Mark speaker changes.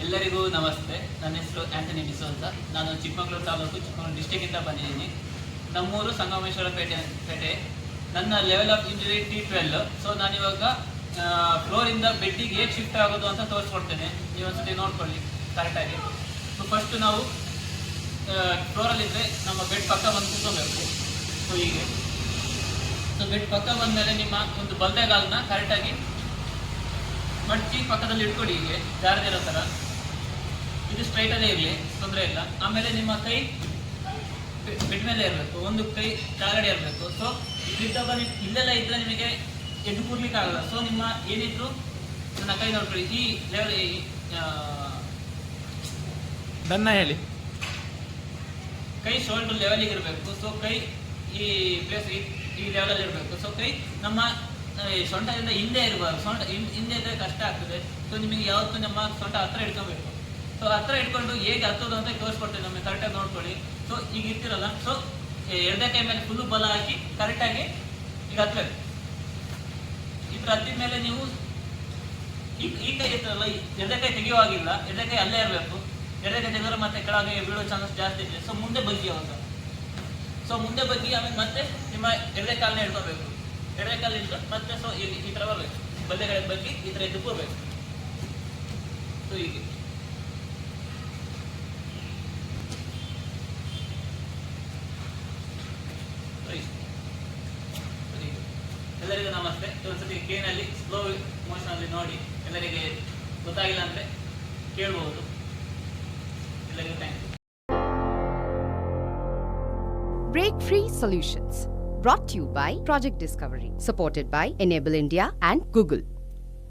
Speaker 1: ಎಲ್ಲರಿಗೂ ನಮಸ್ತೆ. ನನ್ನ ಹೆಸರು ಆಂಥನಿ ಡಿಸೋ ಅಂತ. ನಾನು ಚಿಕ್ಕಮಗಳೂರು ತಾಲೂಕು, ಚಿಕ್ಕಮಗಳೂರು ಡಿಸ್ಟಿಕ್ಕಿಂದ ಬಂದಿದ್ದೀನಿ. ನಮ್ಮೂರು ಸಂಗಮೇಶ್ವರ ಪೇಟೆ. ನನ್ನ level of injury T12. So ನಾನಿವಾಗ ಫ್ಲೋರಿಂದ ಬೆಡ್ಡಿಗೆ ಹೇಗೆ ಶಿಫ್ಟ್ ಆಗೋದು ಅಂತ ತೋರಿಸ್ಕೊಡ್ತೇನೆ. ನೀವು ಒಂದ್ಸತಿ ನೋಡ್ಕೊಳ್ಳಿ ಕರೆಕ್ಟಾಗಿ. ಸೊ ಫಸ್ಟ್ ನಾವು ಫ್ಲೋರಲ್ಲಿದ್ದರೆ ನಮ್ಮ ಬೆಡ್ ಪಕ್ಕ ಬಂದು ಕೂತ್ಕೋಬೇಕು. ಸೊ ಹೀಗೆ ಬೆಡ್ ಪಕ್ಕ ಬಂದಮೇಲೆ ನಿಮ್ಮ ಒಂದು ಬಲ್ದೆಗಾಲನ್ನ ಕರೆಕ್ಟಾಗಿ ಮಡಚಿ ಪಕ್ಕದಲ್ಲಿ ಇಟ್ಕೊಡಿ. ಹೀಗೆ ಜಾರದಿರೋ ಥರ. ಇದು ಸ್ಟ್ರೈಟಲ್ಲೇ ಇರಲಿ, ತೊಂದರೆ ಇಲ್ಲ. ಆಮೇಲೆ ನಿಮ್ಮ ಕೈ ಬೆಡ್ ಮೇಲೆ ಇರಬೇಕು, ಒಂದು ಕೈ ಕೆಳಗಡೆ ಇರಬೇಕು. ಸೊ ಇದ್ದಾಗ ಇಲ್ಲೆಲ್ಲ ಇದ್ದರೆ ನಿಮಗೆ ಎದ್ದು ಕೂರ್ಲಿಕ್ಕೆ ಆಗಲ್ಲ. ಸೊ ನಿಮ್ಮ ಏನಿದ್ರು ನನ್ನ ಕೈ ನೋಡ್ಕೊಳ್ಳಿ. ಈ ಲೆವೆಲ್
Speaker 2: ನನ್ನ ಹೇಳಿ,
Speaker 1: ಕೈ ಶೋಲ್ಡರ್ ಲೆವೆಲಿಗೆ ಇರಬೇಕು. ಸೊ ಕೈ ಈ ಪ್ಲೇಸ್ ಈ ಲೆವೆಲಲ್ಲಿ ಇರಬೇಕು. ಸೊ ಕೈ ನಮ್ಮ ಸೊಂಟದಿಂದ ಹಿಂದೆ ಇರಬಾರ್ದು. ಹಿಂದೆ ಇದ್ದರೆ ಕಷ್ಟ ಆಗ್ತದೆ. ಸೊ ನಿಮಗೆ ಯಾವತ್ತೂ ನಮ್ಮ ಸೊಂಟ ಹತ್ರ ಇಟ್ಕೊಬೇಕು. ಸೊ ಹತ್ರ ಇಟ್ಕೊಂಡು ಹೇಗೆ ಹತ್ತೋದು ಅಂತ ತೋರಿಸ್ಕೊಡ್ತೇವೆ. ನಮಗೆ ಕರೆಕ್ಟಾಗಿ ನೋಡ್ಕೊಳ್ಳಿ. ಸೊ ಈಗ ಇರ್ತಿರಲ್ಲ, ಸೊ ಎಡದೆ ಕೈ ಮೇಲೆ ಫುಲ್ಲು ಬಲ ಹಾಕಿ ಕರೆಕ್ಟಾಗಿ ಈಗ ಹತ್ತಬೇಕು. ಇದ್ರ ಹತ್ತಿದ ಮೇಲೆ ನೀವು ಈ ಕೈ ಇರ್ತಾರಲ್ಲ, ಎಡದೆ ಕೈ ತೆಗೆಯುವಾಗಿಲ್ಲ. ಎಡದೆ ಕೈ ಅಲ್ಲೇ ಇರಬೇಕು. ಎಡದೆ ಕೈ ತೆಗೆದ್ರೆ ಮತ್ತೆ ಕೆಳಗೆ ಬೀಳೋ ಚಾನ್ಸಸ್ ಜಾಸ್ತಿ ಇದೆ. ಸೊ ಮುಂದೆ ಬಗ್ಗಿ ಅವಾಗ. ಸೊ ಮುಂದೆ ಬಗ್ಗಿ ಆಮೇಲೆ ಮತ್ತೆ ನಿಮ್ಮ ಎಡದೆ ಕಾಲನ್ನ ಇಟ್ಕೋಬೇಕು. ಎಡದೆ ಕಾಲು ಇಟ್ಟು ಮತ್ತೆ ಸೊ ಈ ಥರ ಬರಬೇಕು. ಬಲ್ಲೆ ಕಡೆ ಬಗ್ಗಿ ಈ ಥರ ಎದ್ದು ಕೂರ್ಬೇಕು. ಸೊ ಹೀಗೆ ಎಲ್ಲರಿಗೂ ನಮಸ್ತೆ. ಒಂದ್ಸತಿ ಕೇನಲ್ಲಿ ಸ್ಲೋ ಮೋಷನ್ ಅಲ್ಲಿ ನೋಡಿ. ಎಲ್ಲರಿಗೆ ಗೊತ್ತಾಗಿಲ್ಲ ಅಂದ್ರೆ ಕೇಳಬಹುದು. ಎಲ್ಲರಿಗೂ thank you.
Speaker 3: Break Free Solutions, brought to you by Project Discovery, supported by Enable India and Google.